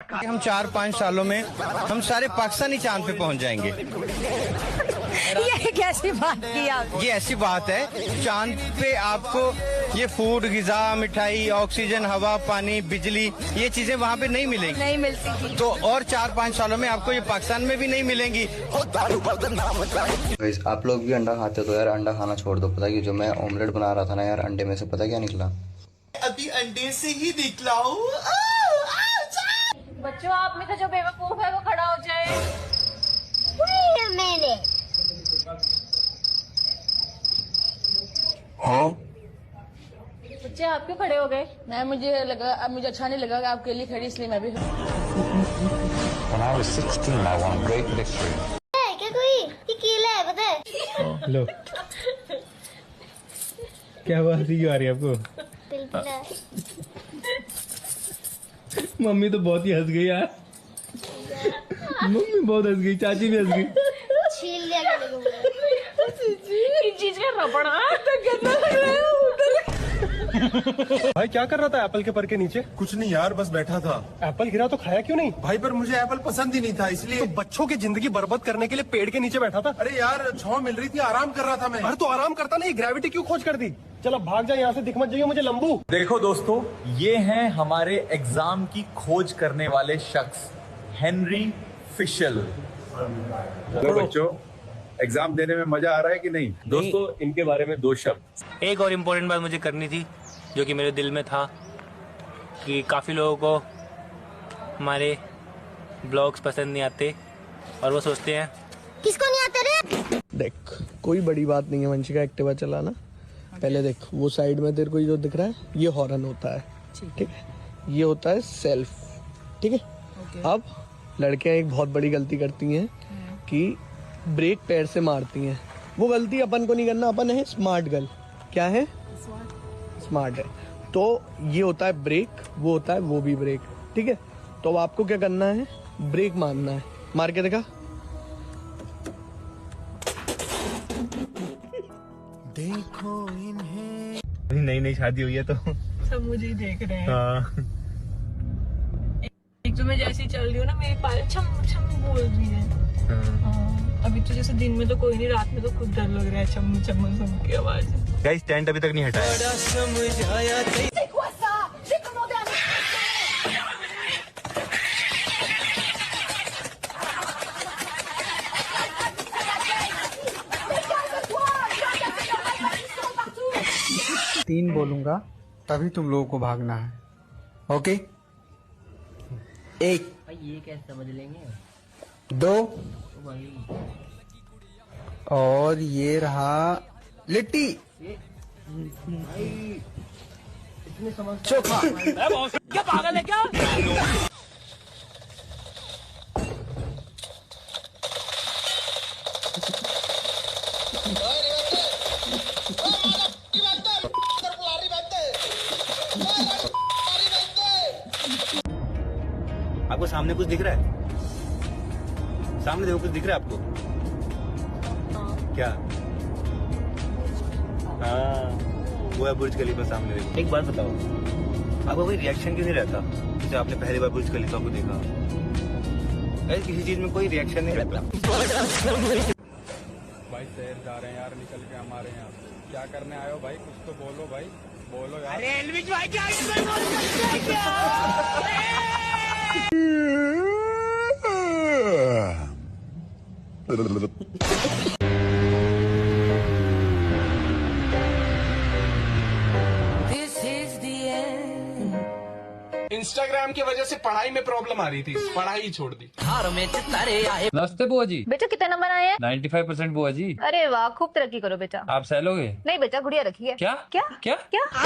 हम 4-5 सालों में हम सारे पाकिस्तानी चांद पे पहुंच जाएंगे। ये कैसी बात की आप? ये ऐसी बात है, चांद पे आपको ये फूड, गिजा, मिठाई, ऑक्सीजन, हवा, पानी, बिजली, ये चीजें वहाँ पे नहीं मिलेंगी। नहीं मिलती थी। तो और 4-5 सालों में आपको ये पाकिस्तान में भी नहीं मिलेंगी। गाइस, आप लोग भी अंडा खाते हो तो यार अंडा खाना छोड़ दो। पता कि जो मैं ऑमलेट बना रहा था ना यार, अंडे में से पता क्या निकला? अभी अंडे से ही निकला हूँ। बच्चों, आप में से जो बेवकूफ है वो खड़ा हो जाए। बच्चे, आप क्यों खड़े हो गए? मैं मुझे लगा, अब मुझे अच्छा नहीं लगा कि आपके लिए खड़ी, इसलिए मैं भी। When I was 16, I won a great victory. क्या कोई ये केला है पता है? हेलो, क्या बात क्यों आ रही है आपको? पिलपिला। मम्मी तो बहुत ही हंस गई यार। मम्मी बहुत हंस गई, चाची भी हंस गई। छील लिया केले को मुझे। इस चीज का रबड़ा तो गंदा लग रहा है। भाई क्या कर रहा था एप्पल के पर के नीचे? कुछ नहीं यार, बस बैठा था। एप्पल गिरा तो खाया क्यों नहीं? भाई पर मुझे एप्पल पसंद ही नहीं था, इसलिए। तो बच्चों की जिंदगी बर्बाद करने के लिए पेड़ के नीचे बैठा था। अरे यार, छांव मिल रही थी, आराम कर रहा था मैं। अरे तो आराम करता नहीं, ग्रेविटी क्यों खोज कर दी? चलो भाग जा यहाँ से, दिख मत जाइए मुझे लंबू। देखो दोस्तों, ये हैं हमारे एग्जाम की खोज करने वाले शख्स, हेनरी फिशर। तो बच्चों, एग्जाम देने में मजा आ रहा है कि नहीं? दोस्तों, इनके बारे में 2 शब्द। एक और इम्पोर्टेंट बात मुझे करनी थी, जो कि मेरे दिल में था कि काफ़ी लोगों को हमारे ब्लॉग्स पसंद नहीं आते और वो सोचते हैं किसको नहीं आते रे? देख, कोई बड़ी बात नहीं है वंशिका एक्टिवा चलाना। पहले देख, वो साइड में तेरे को जो दिख रहा है, ये हॉर्न होता है, ठीक है? ये होता है सेल्फ, ठीक है? अब लड़कियां एक बहुत बड़ी गलती करती हैं कि ब्रेक पैर से मारती हैं। वो गलती अपन को नहीं करना, अपन है स्मार्ट गर्ल। क्या है? स्मार्ट है। तो ये होता है ब्रेक, वो होता है वो भी ब्रेक, ठीक है? तो अब आपको क्या करना है? ब्रेक मारना है। मार के देखा। देखो इन्हें। नई नई शादी हुई है तो सब मुझे ही देख रहे हैं। हाँ। एक तो मैं जैसी चल रही हूँ ना, मेरी पायल छम छम बोल रही है। हाँ। अभी तो जैसे दिन में तो कोई नहीं, रात में तो खुद डर लग रहा है छम छम छम की आवाज। गाइस, टेंट अभी तक नहीं हटाया। तीन बोलूंगा तभी तुम लोगों को भागना है, ओके? 1, ये कैसे समझ लेंगे? 2, और ये रहा लिट्टी चोखा। क्या पागल है क्या? आपको सामने कुछ दिख रहा है? सामने देखो, कुछ दिख रहा है आपको? क्या? हाँ, वो है बुर्ज खलीफा सामने देखो। एक बात बताओ, आपका कोई रिएक्शन क्यों नहीं रहता? जैसे आपने पहली बार बुर्ज खलीफा को देखा, किसी चीज में कोई रिएक्शन नहीं रहता। भाई शहर जा रहे हैं यार, निकल के हमारे यहाँ। क्या करने आए हो भाई? कुछ तो बोलो भाई, बोलो यार। अरे एलविश भाई, क्या इंस्टाग्राम की वजह से पढ़ाई में प्रॉब्लम आ रही थी, पढ़ाई ही छोड़ दी। नमस्ते बुआ जी। बेटा, कितने नंबर आए हैं? 95% बुआ जी। अरे वाह, खूब तरक्की करो बेटा। आप सह लोगे? नहीं बेटा, गुड़िया रखी है। क्या? क्या? क्या? क्या?